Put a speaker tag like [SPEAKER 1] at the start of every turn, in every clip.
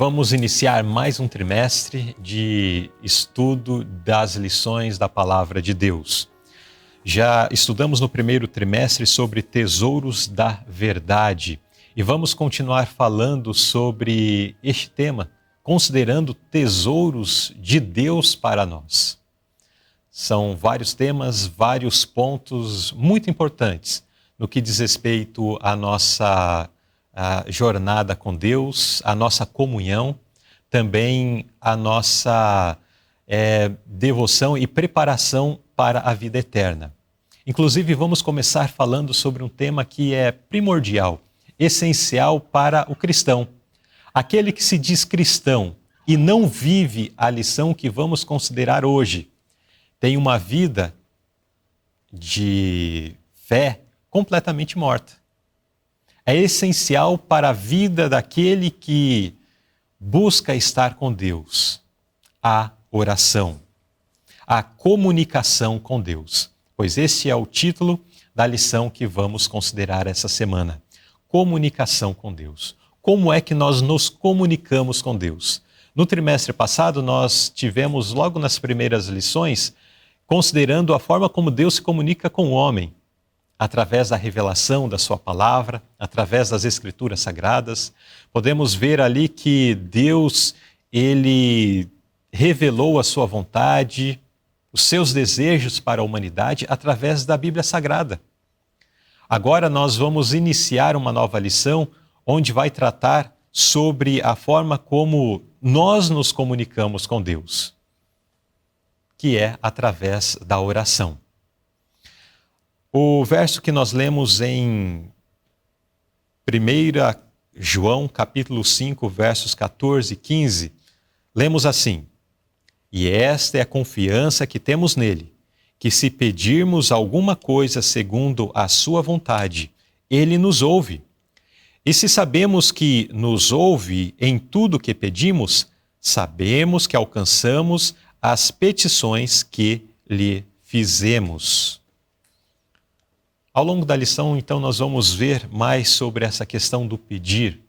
[SPEAKER 1] Vamos iniciar mais um trimestre de estudo das lições da Palavra de Deus. Já estudamos no primeiro trimestre sobre tesouros da verdade e vamos continuar falando sobre este tema, considerando tesouros de Deus para nós. São vários temas, vários pontos muito importantes no que diz respeito à nossa jornada com Deus, a nossa comunhão, também a nossa devoção e preparação para a vida eterna. Inclusive, vamos começar falando sobre um tema que é primordial, essencial para o cristão. Aquele que se diz cristão e não vive a lição que vamos considerar hoje, tem uma vida de fé completamente morta. É essencial para a vida daquele que busca estar com Deus, a oração, a comunicação com Deus. Pois esse é o título da lição que vamos considerar essa semana. Comunicação com Deus. Como é que nós nos comunicamos com Deus? No trimestre passado, nós tivemos logo nas primeiras lições, considerando a forma como Deus se comunica com o homem, através da revelação da sua palavra, através das escrituras sagradas. Podemos ver ali que Deus, ele revelou a sua vontade, os seus desejos para a humanidade através da Bíblia Sagrada. Agora nós vamos iniciar uma nova lição onde vai tratar sobre a forma como nós nos comunicamos com Deus, que é através da oração. O verso que nós lemos em 1 João, capítulo 5, versos 14 e 15, lemos assim: "E esta é a confiança que temos nele, que se pedirmos alguma coisa segundo a sua vontade, ele nos ouve. E se sabemos que nos ouve em tudo que pedimos, sabemos que alcançamos as petições que lhe fizemos." Ao longo da lição, então, nós vamos ver mais sobre essa questão do pedir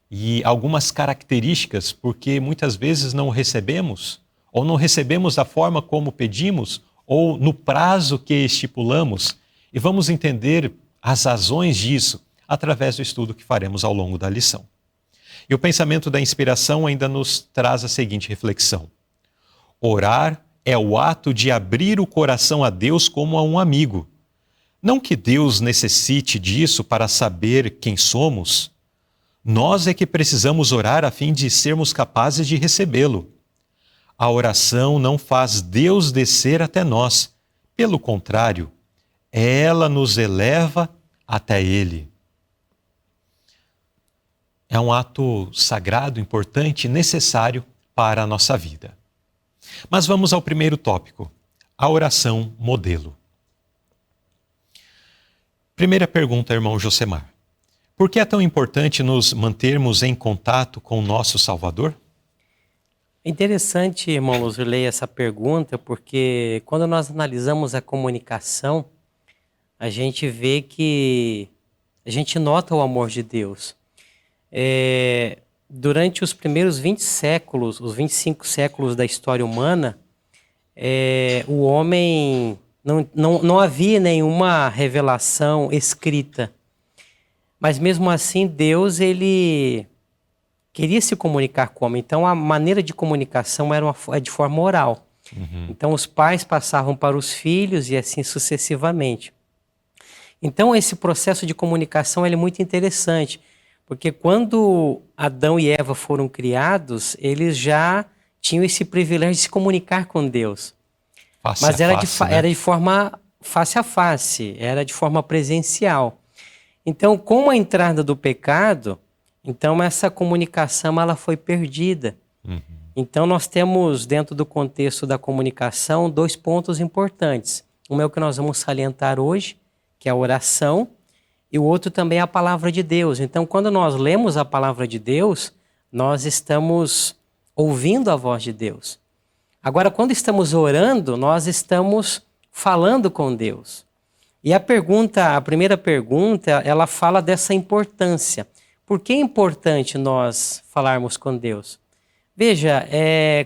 [SPEAKER 1] e algumas características, porque muitas vezes não recebemos, ou não recebemos da forma como pedimos, ou no prazo que estipulamos, e vamos entender as razões disso através do estudo que faremos ao longo da lição. E o pensamento da inspiração ainda nos traz a seguinte reflexão: orar é o ato de abrir o coração a Deus como a um amigo. Não que Deus necessite disso para saber quem somos. Nós é que precisamos orar a fim de sermos capazes de recebê-lo. A oração não faz Deus descer até nós. Pelo contrário, ela nos eleva até Ele. É um ato sagrado, importante e necessário para a nossa vida. Mas vamos ao primeiro tópico, a oração modelo. Primeira pergunta, irmão Josemar. Por que é tão importante nos mantermos em contato com o nosso Salvador?
[SPEAKER 2] É interessante, irmão Luzerley, essa pergunta, porque quando nós analisamos a comunicação, a gente vê que a gente nota o amor de Deus. Durante os primeiros 20 séculos, os 25 séculos da história humana, o homem... Não havia nenhuma revelação escrita, mas mesmo assim Deus, ele queria se comunicar com o homem. Então a maneira de comunicação era de forma oral. Então os pais passavam para os filhos e assim sucessivamente. Então esse processo de comunicação ele é muito interessante, porque quando Adão e Eva foram criados, eles já tinham esse privilégio de se comunicar com Deus. Mas era de forma face a face, era de forma presencial. Então, com a entrada do pecado, então essa comunicação ela foi perdida. Então, nós temos, dentro do contexto da comunicação, dois pontos importantes. Um é o que nós vamos salientar hoje, que é a oração, e o outro também é a palavra de Deus. Então, quando nós lemos a palavra de Deus, nós estamos ouvindo a voz de Deus. Agora, quando estamos orando, nós estamos falando com Deus. E a primeira pergunta, ela fala dessa importância. Por que é importante nós falarmos com Deus? Veja,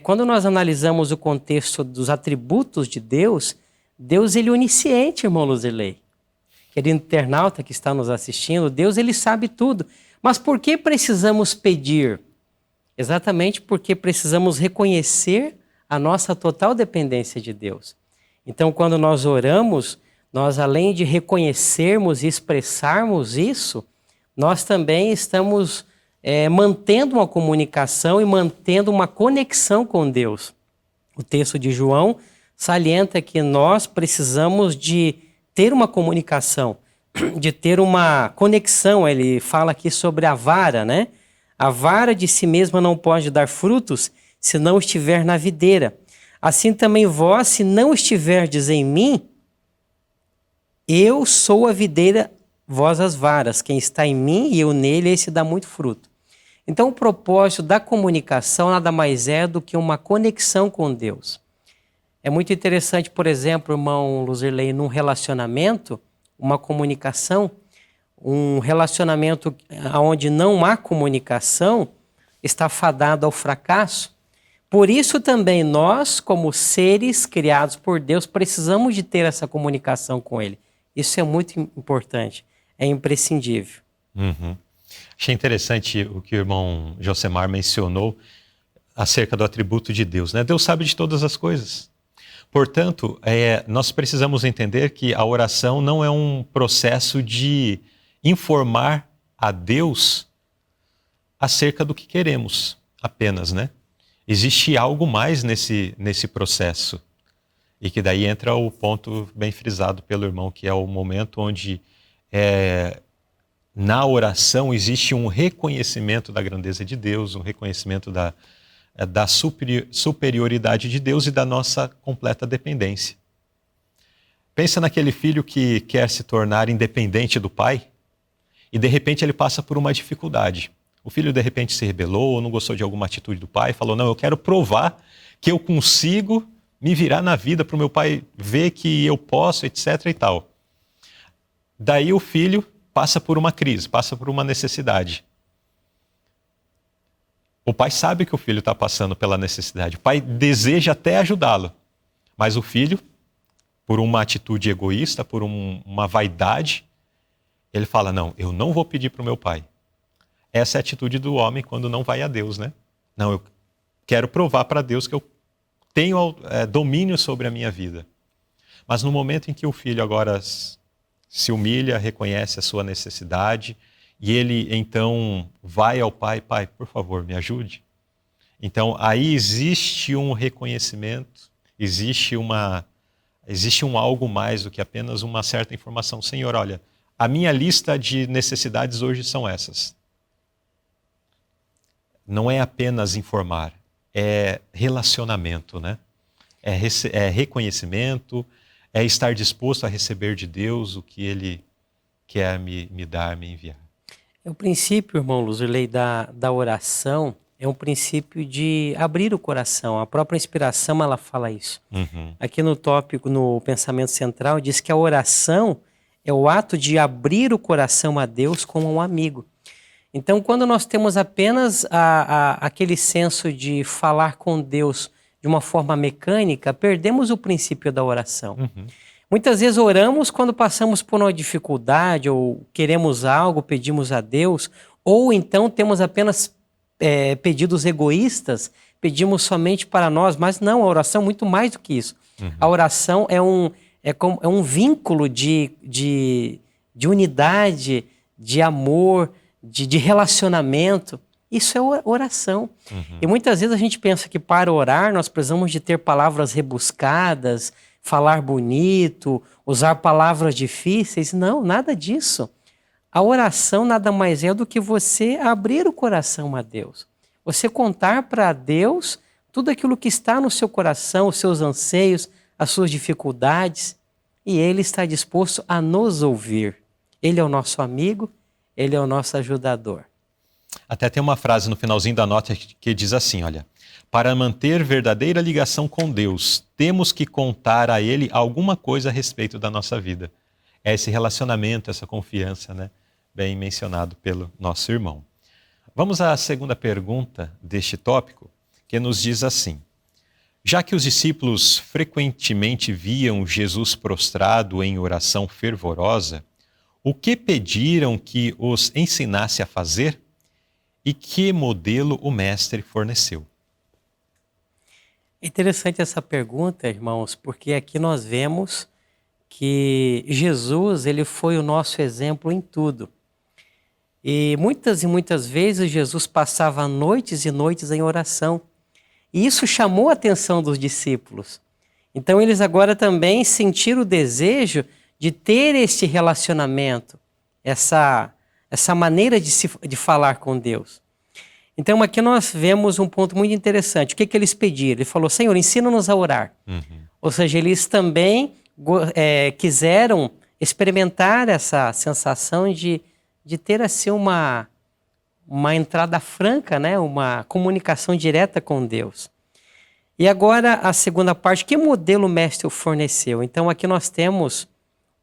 [SPEAKER 2] quando nós analisamos o contexto dos atributos de Deus, Deus ele é onisciente, irmão Luzerlei. Querido internauta que está nos assistindo, Deus ele sabe tudo. Mas por que precisamos pedir? Exatamente porque precisamos reconhecer a nossa total dependência de Deus. Então, quando nós oramos, nós além de reconhecermos e expressarmos isso, nós também estamos mantendo uma comunicação e mantendo uma conexão com Deus. O texto de João salienta que nós precisamos de ter uma comunicação, de ter uma conexão. Ele fala aqui sobre a vara, né? A vara de si mesma não pode dar frutos se não estiver na videira. Assim também vós, se não estiverdes em mim, eu sou a videira, vós as varas. Quem está em mim e eu nele, esse dá muito fruto. Então, o propósito da comunicação nada mais é do que uma conexão com Deus. É muito interessante, por exemplo, irmão Luzerlei, num relacionamento, uma comunicação, um relacionamento onde não há comunicação está fadado ao fracasso. Por isso também nós, como seres criados por Deus, precisamos de ter essa comunicação com Ele. Isso é muito importante, é imprescindível.
[SPEAKER 1] Uhum. Achei interessante o que o irmão Josemar mencionou acerca do atributo de Deus, né? Deus sabe de todas as coisas. Portanto, nós precisamos entender que a oração não é um processo de informar a Deus acerca do que queremos apenas, né? Existe algo mais nesse processo. E que daí entra o ponto bem frisado pelo irmão, que é o momento onde na oração existe um reconhecimento da grandeza de Deus, um reconhecimento da superioridade de Deus e da nossa completa dependência. Pensa naquele filho que quer se tornar independente do pai e de repente ele passa por uma dificuldade. O filho de repente se rebelou ou não gostou de alguma atitude do pai e falou, não, eu quero provar que eu consigo me virar na vida para o meu pai ver que eu posso, etc. e tal. Daí o filho passa por uma crise, passa por uma necessidade. O pai sabe que o filho está passando pela necessidade. O pai deseja até ajudá-lo. Mas o filho, por uma atitude egoísta, por uma vaidade, ele fala, não, eu não vou pedir para o meu pai. Essa é a atitude do homem quando não vai a Deus, né? Não, eu quero provar para Deus que eu tenho domínio sobre a minha vida. Mas no momento em que o filho agora se humilha, reconhece a sua necessidade, e ele então vai ao pai, pai, por favor, me ajude. Então aí existe um reconhecimento, existe um algo mais do que apenas uma certa informação. Senhor, olha, a minha lista de necessidades hoje são essas. Não é apenas informar, é relacionamento, né? É reconhecimento, é estar disposto a receber de Deus o que Ele quer me dar, me enviar.
[SPEAKER 2] O princípio, irmão Luzerlei, da oração é um princípio de abrir o coração. A própria inspiração, ela fala isso.
[SPEAKER 1] Uhum.
[SPEAKER 2] Aqui no tópico, no pensamento central, diz que a oração é o ato de abrir o coração a Deus como um amigo. Então, quando nós temos apenas aquele senso de falar com Deus de uma forma mecânica, perdemos o princípio da oração.
[SPEAKER 1] Uhum.
[SPEAKER 2] Muitas vezes oramos quando passamos por uma dificuldade ou queremos algo, pedimos a Deus, ou então temos apenas pedidos egoístas, pedimos somente para nós, mas não, a oração é muito mais do que isso. Uhum. A oração é um vínculo de unidade, de amor, de relacionamento. Isso é oração. Uhum. E muitas vezes a gente pensa que para orar nós precisamos de ter palavras rebuscadas, falar bonito, usar palavras difíceis. Não, nada disso. A oração nada mais é do que você abrir o coração a Deus. Você contar para Deus tudo aquilo que está no seu coração, os seus anseios, as suas dificuldades, e Ele está disposto a nos ouvir. Ele é o nosso amigo, Ele é o nosso ajudador.
[SPEAKER 1] Até tem uma frase no finalzinho da nota que diz assim, olha, para manter verdadeira ligação com Deus, temos que contar a Ele alguma coisa a respeito da nossa vida. É esse relacionamento, essa confiança, né? Bem mencionado pelo nosso irmão. Vamos à segunda pergunta deste tópico, que nos diz assim: já que os discípulos frequentemente viam Jesus prostrado em oração fervorosa, o que pediram que os ensinasse a fazer e que modelo o mestre forneceu?
[SPEAKER 2] É interessante essa pergunta, irmãos, porque aqui nós vemos que Jesus, ele foi o nosso exemplo em tudo. E muitas vezes Jesus passava noites e noites em oração. E isso chamou a atenção dos discípulos. Então eles agora também sentiram o desejo de ter este relacionamento, essa maneira de falar com Deus. Então aqui nós vemos um ponto muito interessante. O que eles pediram? Ele falou: Senhor, ensina-nos a orar. Ou seja, eles também quiseram experimentar essa sensação de ter assim uma entrada franca, né? Uma comunicação direta com Deus. E agora a segunda parte: que modelo o mestre forneceu? Então aqui nós temos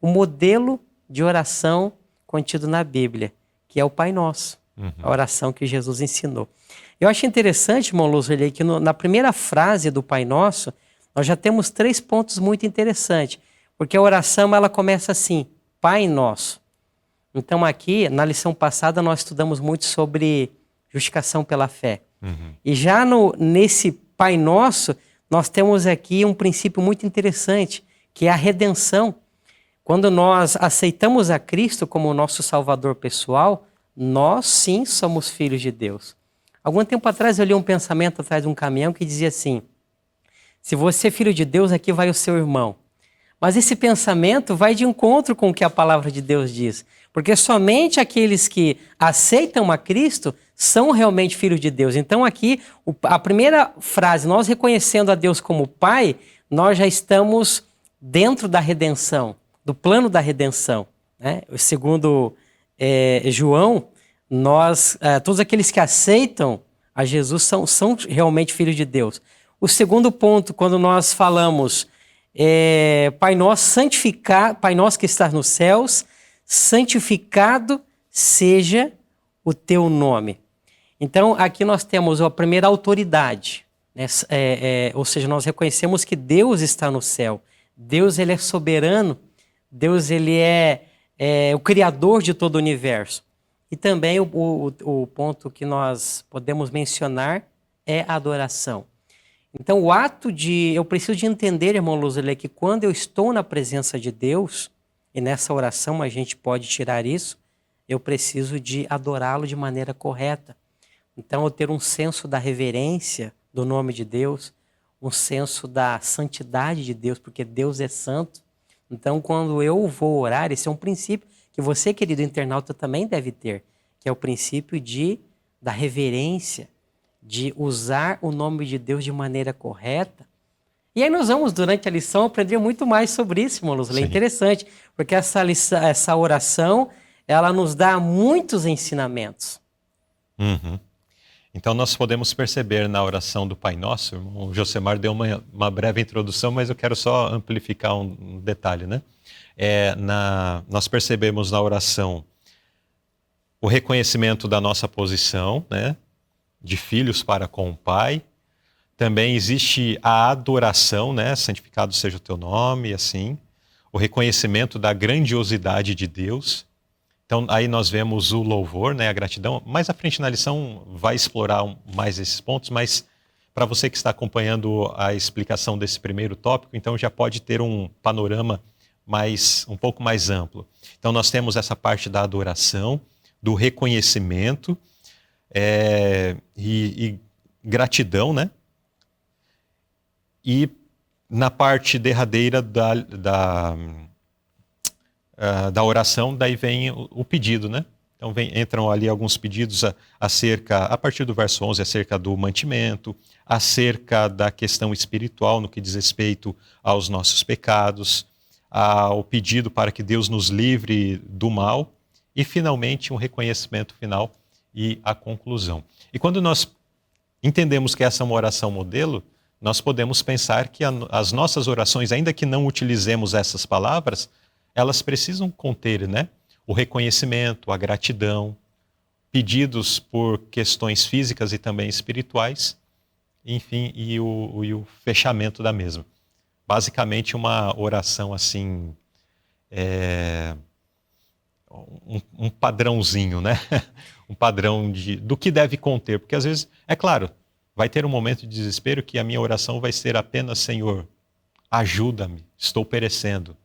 [SPEAKER 2] o modelo de oração contido na Bíblia, que é o Pai Nosso. A oração que Jesus ensinou. Eu acho interessante, irmão Luz, que na primeira frase do Pai Nosso, nós já temos 3 pontos muito interessantes. Porque a oração, ela começa assim: Pai Nosso. Então aqui, na lição passada, nós estudamos muito sobre justificação pela fé. E já nesse Pai Nosso, nós temos aqui um princípio muito interessante, que é a redenção. Quando nós aceitamos a Cristo como nosso Salvador pessoal, nós sim somos filhos de Deus. Algum tempo atrás eu li um pensamento atrás de um caminhão que dizia assim: se você é filho de Deus, aqui vai o seu irmão. Mas esse pensamento vai de encontro com o que a palavra de Deus diz. Porque somente aqueles que aceitam a Cristo são realmente filhos de Deus. Então aqui, a primeira frase, nós reconhecendo a Deus como Pai, nós já estamos dentro da redenção, do plano da redenção, né? Segundo João, todos aqueles que aceitam a Jesus são realmente filhos de Deus. O segundo ponto, quando nós falamos Pai Nosso, Pai Nosso que estás nos céus, santificado seja o teu nome. Então, aqui nós temos a primeira autoridade, né? Ou seja, nós reconhecemos que Deus está no céu. Deus, ele é soberano. Deus, ele é o Criador de todo o universo. E também o ponto que nós podemos mencionar é a adoração. Então, o ato eu preciso de entender, irmão Luzele, que quando eu estou na presença de Deus, e nessa oração a gente pode tirar isso, eu preciso de adorá-lo de maneira correta. Então, eu ter um senso da reverência do nome de Deus, um senso da santidade de Deus, porque Deus é santo. Então, quando eu vou orar, esse é um princípio que você, querido internauta, também deve ter, que é o princípio da reverência, de usar o nome de Deus de maneira correta. E aí nós vamos, durante a lição, aprender muito mais sobre isso, irmão Luz. É interessante, porque essa oração, ela nos dá muitos ensinamentos.
[SPEAKER 1] Então nós podemos perceber na oração do Pai Nosso, o Josemar deu uma breve introdução, mas eu quero só amplificar um detalhe, né? Nós percebemos na oração o reconhecimento da nossa posição, né, de filhos para com o Pai. Também existe a adoração, né, santificado seja o teu nome, assim, o reconhecimento da grandiosidade de Deus. Então aí nós vemos o louvor, né, a gratidão. Mais à frente na lição vai explorar mais esses pontos, mas para você que está acompanhando a explicação desse primeiro tópico, então já pode ter um panorama um pouco mais amplo. Então nós temos essa parte da adoração, do reconhecimento e gratidão, né? E na parte derradeira da oração, daí vem o pedido, né? Então entram ali alguns pedidos a partir do verso 11, acerca do mantimento, acerca da questão espiritual no que diz respeito aos nossos pecados, ao pedido para que Deus nos livre do mal e, finalmente, um reconhecimento final e a conclusão. E quando nós entendemos que essa é uma oração modelo, nós podemos pensar que as nossas orações, ainda que não utilizemos essas palavras, elas precisam conter, né, o reconhecimento, a gratidão, pedidos por questões físicas e também espirituais, enfim, e o fechamento da mesma. Basicamente uma oração assim, um padrãozinho, né? Um padrão do que deve conter, porque às vezes, é claro, vai ter um momento de desespero que a minha oração vai ser apenas: Senhor, ajuda-me, estou perecendo.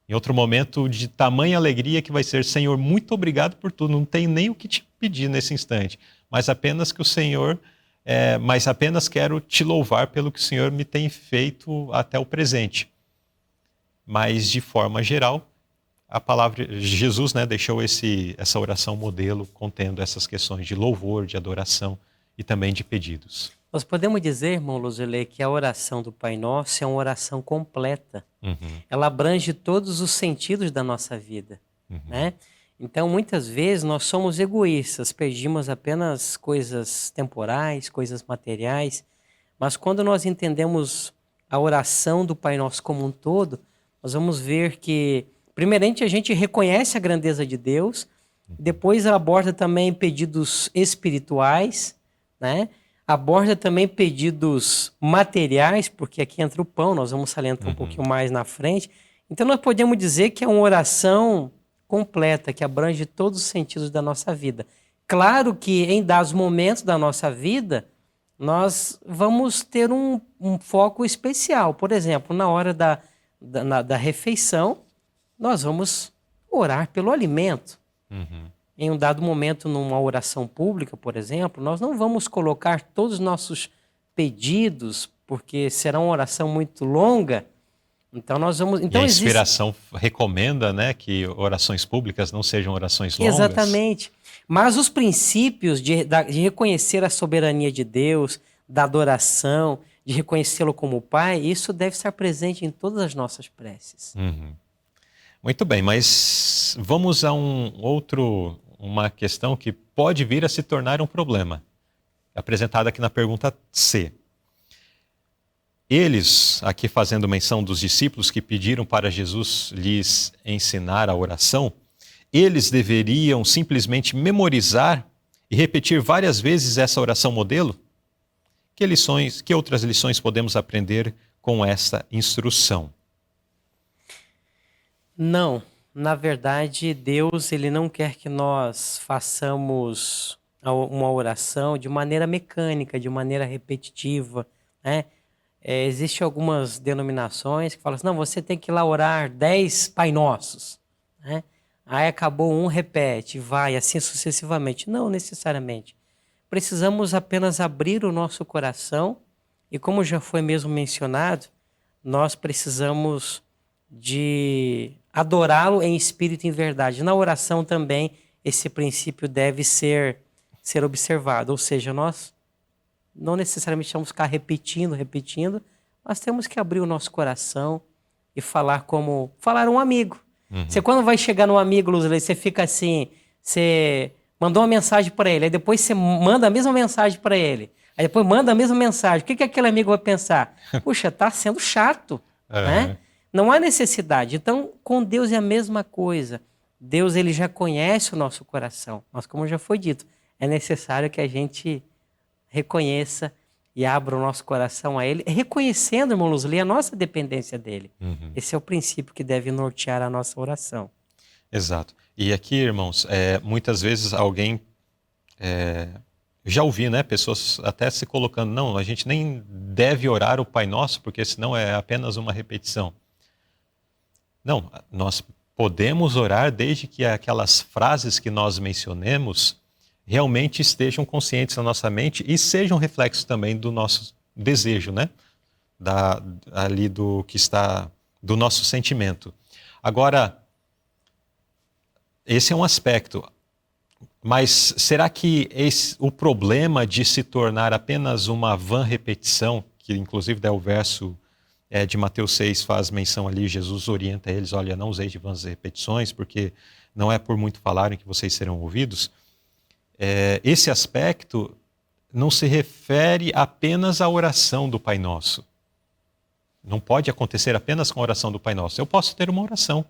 [SPEAKER 1] Em outro momento de tamanha alegria que vai ser: Senhor, muito obrigado por tudo, não tenho nem o que te pedir nesse instante, mas apenas que o Senhor, mas apenas quero te louvar pelo que o Senhor me tem feito até o presente. Mas de forma geral, a palavra Jesus, né, deixou essa oração modelo contendo essas questões de louvor, de adoração e também de pedidos.
[SPEAKER 2] Nós podemos dizer, irmão Luzilei, que a oração do Pai Nosso é uma oração completa. Ela abrange todos os sentidos da nossa vida, né? Então, muitas vezes, nós somos egoístas, pedimos apenas coisas temporais, coisas materiais, mas quando nós entendemos a oração do Pai Nosso como um todo, nós vamos ver que, primeiramente, a gente reconhece a grandeza de Deus, depois aborda também pedidos espirituais, né? Aborda também pedidos materiais, porque aqui entra o pão, nós vamos salientar um pouquinho mais na frente. Então nós podemos dizer que é uma oração completa, que abrange todos os sentidos da nossa vida. Claro que em dados momentos da nossa vida, nós vamos ter um foco especial. Por exemplo, na hora da refeição, nós vamos orar pelo alimento. Em um dado momento, numa oração pública, por exemplo, nós não vamos colocar todos os nossos pedidos, porque será uma oração muito longa. Então nós vamos. Então,
[SPEAKER 1] e a inspiração recomenda, né, que orações públicas não sejam orações longas.
[SPEAKER 2] Exatamente. Mas os princípios de reconhecer a soberania de Deus, da adoração, de reconhecê-lo como Pai, isso deve estar presente em todas as nossas preces.
[SPEAKER 1] Muito bem, mas vamos a uma questão que pode vir a se tornar um problema, apresentada aqui na pergunta C. Eles, aqui fazendo menção dos discípulos que pediram para Jesus lhes ensinar a oração, eles deveriam simplesmente memorizar e repetir várias vezes essa oração modelo? Que outras lições podemos aprender com essa instrução?
[SPEAKER 2] Não. Na verdade, Deus ele não quer que nós façamos uma oração de maneira mecânica, de maneira repetitiva, né? Existem algumas denominações que falam assim: não, você tem que ir lá orar 10 Pai Nossos, né? Aí acabou um, repete, vai, assim sucessivamente. Não necessariamente. Precisamos apenas abrir o nosso coração e, como já foi mesmo mencionado, nós precisamos de adorá-lo em espírito e em verdade. Na oração também esse princípio deve ser observado, ou seja, nós não necessariamente vamos ficar repetindo, mas temos que abrir o nosso coração e falar como um amigo. Você quando vai chegar num amigo, Luzilei, você fica assim, você mandou uma mensagem para ele, aí depois você manda a mesma mensagem para ele, aí depois manda a mesma mensagem. O que aquele amigo vai pensar? Puxa, tá sendo chato, né? Não há necessidade. Então, com Deus é a mesma coisa. Deus ele já conhece o nosso coração. Mas, como já foi dito, é necessário que a gente reconheça e abra o nosso coração a Ele, reconhecendo, irmão Luzilei, a nossa dependência dele. Esse é o princípio que deve nortear a nossa oração.
[SPEAKER 1] Exato. E aqui, irmãos, muitas vezes alguém... já ouvi, né, pessoas até se colocando: não, a gente nem deve orar o Pai Nosso, porque senão é apenas uma repetição. Não, nós podemos orar desde que aquelas frases que nós mencionemos realmente estejam conscientes na nossa mente e sejam reflexos também do nosso desejo, né? Ali do que está, do nosso sentimento. Agora, esse é um aspecto, mas será que o problema de se tornar apenas uma vã repetição, que inclusive o verso de Mateus 6 faz menção ali, Jesus orienta eles: olha, não useis de vãs repetições, porque não é por muito falarem que vocês serão ouvidos. Esse aspecto não se refere apenas à oração do Pai Nosso. Não pode acontecer apenas com a oração do Pai Nosso. Eu posso ter uma oração,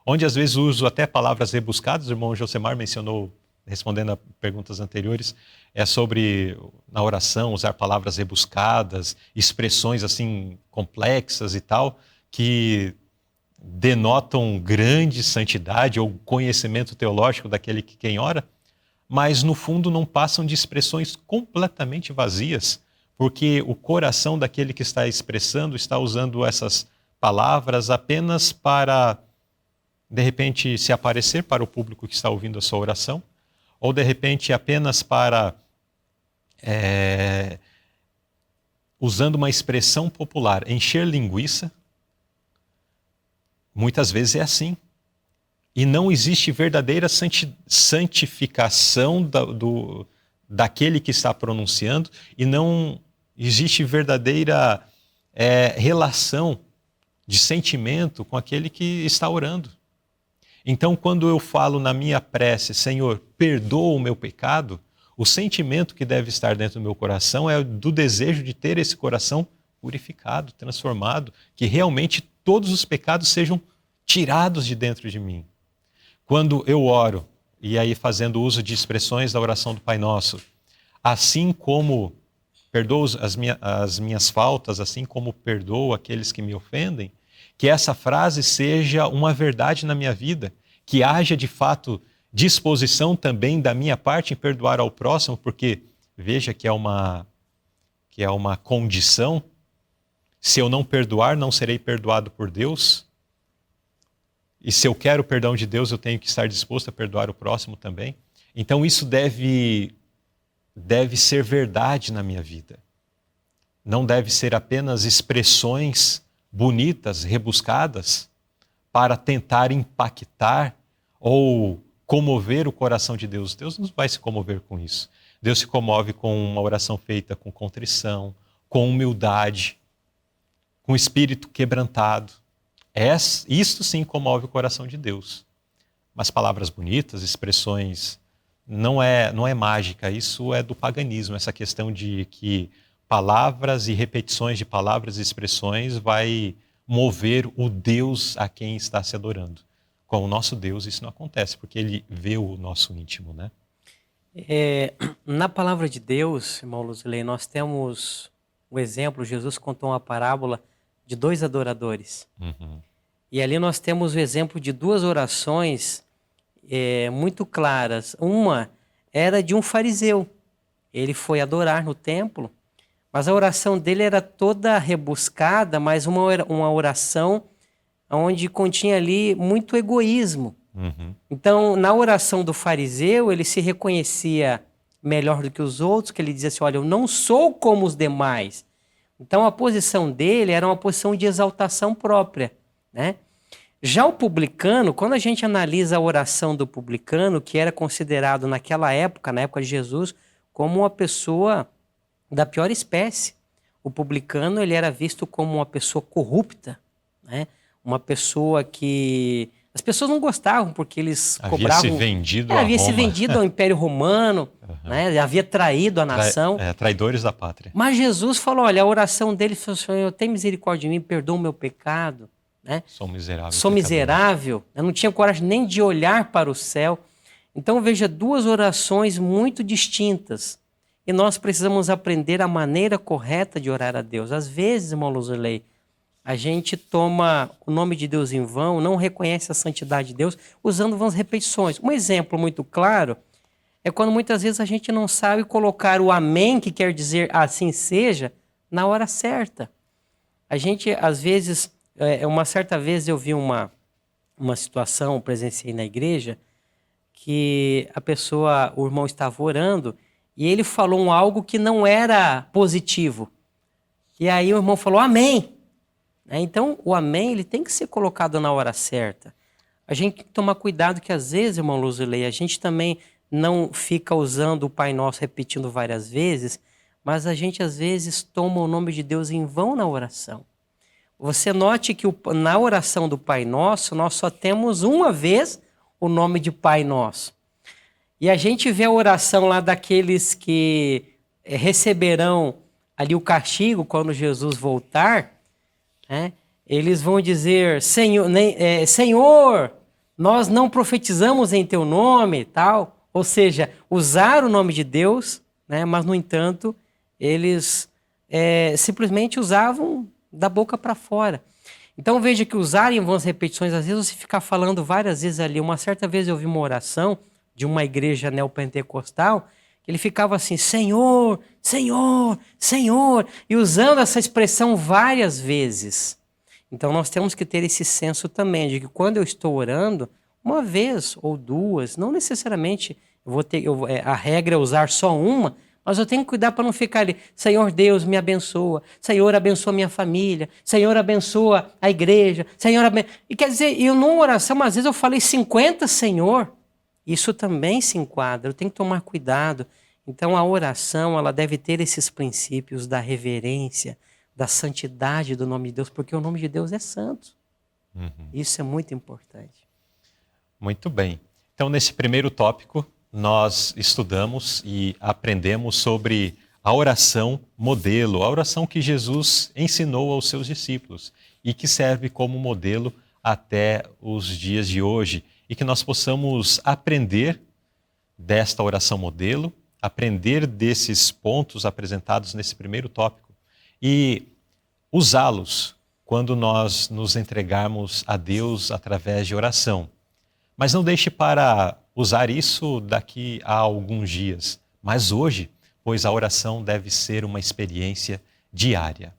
[SPEAKER 1] onde às vezes uso até palavras rebuscadas, o irmão Josemar mencionou respondendo a perguntas anteriores, é sobre, na oração, usar palavras rebuscadas, expressões assim complexas e tal, que denotam grande santidade ou conhecimento teológico daquele que quem ora, mas no fundo não passam de expressões completamente vazias, porque o coração daquele que está expressando está usando essas palavras apenas para, de repente, se aparecer para o público que está ouvindo a sua oração, ou de repente apenas para, usando uma expressão popular, encher linguiça. Muitas vezes é assim. E não existe verdadeira santificação daquele que está pronunciando, e não existe verdadeira relação de sentimento com aquele que está orando. Então, quando eu falo na minha prece, Senhor, perdoa o meu pecado, o sentimento que deve estar dentro do meu coração é do desejo de ter esse coração purificado, transformado, que realmente todos os pecados sejam tirados de dentro de mim. Quando eu oro, e aí fazendo uso de expressões da oração do Pai Nosso, assim como perdoo as minhas faltas, assim como perdoo aqueles que me ofendem, que essa frase seja uma verdade na minha vida, que haja de fato disposição também da minha parte em perdoar ao próximo, porque veja que é uma condição. Se eu não perdoar, não serei perdoado por Deus. E se eu quero o perdão de Deus, eu tenho que estar disposto a perdoar o próximo também. Então isso deve ser verdade na minha vida. Não deve ser apenas expressões bonitas, rebuscadas, para tentar impactar ou comover o coração de Deus. Deus não vai se comover com isso. Deus se comove com uma oração feita com contrição, com humildade, com espírito quebrantado. Isto sim comove o coração de Deus. Mas palavras bonitas, expressões, não é mágica, isso é do paganismo, essa questão de que palavras e repetições de palavras e expressões vai mover o Deus a quem está se adorando. Com o nosso Deus isso não acontece, porque Ele vê o nosso íntimo, né?
[SPEAKER 2] Na palavra de Deus, irmão Luzilei, nós temos um exemplo. Jesus contou uma parábola de 2 adoradores.
[SPEAKER 1] Uhum.
[SPEAKER 2] E ali nós temos o exemplo de 2 orações muito claras. Uma era de um fariseu. Ele foi adorar no templo, mas a oração dele era toda rebuscada, mas uma oração onde continha ali muito egoísmo.
[SPEAKER 1] Uhum.
[SPEAKER 2] Então, na oração do fariseu, ele se reconhecia melhor do que os outros, que ele dizia assim, olha, eu não sou como os demais. Então, a posição dele era uma posição de exaltação própria, né? Já o publicano, quando a gente analisa a oração do publicano, que era considerado naquela época, na época de Jesus, como uma pessoa da pior espécie. O publicano, ele era visto como uma pessoa corrupta, né? Uma pessoa que as pessoas não gostavam porque eles cobravam...
[SPEAKER 1] Havia
[SPEAKER 2] se vendido ao Império Romano, né? Havia traído a nação.
[SPEAKER 1] Traidores da pátria.
[SPEAKER 2] Mas Jesus falou, olha, a oração dele foi, Senhor, tem misericórdia de mim, perdoa o meu pecado. Né?
[SPEAKER 1] Sou
[SPEAKER 2] miserável. Eu não tinha coragem nem de olhar para o céu. Então veja 2 orações muito distintas. E nós precisamos aprender a maneira correta de orar a Deus. Às vezes, irmão Luzilei, a gente toma o nome de Deus em vão, não reconhece a santidade de Deus, usando vãs repetições. Um exemplo muito claro é quando muitas vezes a gente não sabe colocar o amém, que quer dizer assim seja, na hora certa. A gente, às vezes, uma certa vez eu vi uma situação, presenciei na igreja, que o irmão estava orando e ele falou algo que não era positivo. E aí o irmão falou, amém. Então, o amém ele tem que ser colocado na hora certa. A gente tem que tomar cuidado que às vezes, irmão Luzilei, a gente também não fica usando o Pai Nosso repetindo várias vezes, mas a gente às vezes toma o nome de Deus em vão na oração. Você note que na oração do Pai Nosso, nós só temos uma vez o nome de Pai Nosso. E a gente vê a oração lá daqueles que receberão ali o castigo quando Jesus voltar, né? Eles vão dizer, Senhor, nós não profetizamos em teu nome, tal, Ou seja, usar o nome de Deus, né? Mas, no entanto, eles simplesmente usavam da boca para fora. Então veja que usar em vãs repetições, às vezes você ficar falando várias vezes ali. Uma certa vez eu ouvi uma oração de uma igreja neopentecostal, que ele ficava assim, Senhor, Senhor, Senhor, e usando essa expressão várias vezes. Então nós temos que ter esse senso também, de que quando eu estou orando, uma vez ou duas, não necessariamente a regra é usar só uma, mas eu tenho que cuidar para não ficar ali, Senhor Deus, me abençoa, Senhor, abençoa minha família, Senhor, abençoa a igreja, Senhor, E quer dizer, eu numa oração, às vezes eu falei 50 Senhor, isso também se enquadra, eu tenho que tomar cuidado. Então a oração, ela deve ter esses princípios da reverência, da santidade do nome de Deus, porque o nome de Deus é santo. Isso é muito importante.
[SPEAKER 1] Muito bem. Então, nesse primeiro tópico, nós estudamos e aprendemos sobre a oração modelo, a oração que Jesus ensinou aos seus discípulos e que serve como modelo até os dias de hoje, e que nós possamos aprender desta oração modelo, aprender desses pontos apresentados nesse primeiro tópico e usá-los quando nós nos entregarmos a Deus através de oração. Mas não deixe para usar isso daqui a alguns dias, mas hoje, pois a oração deve ser uma experiência diária.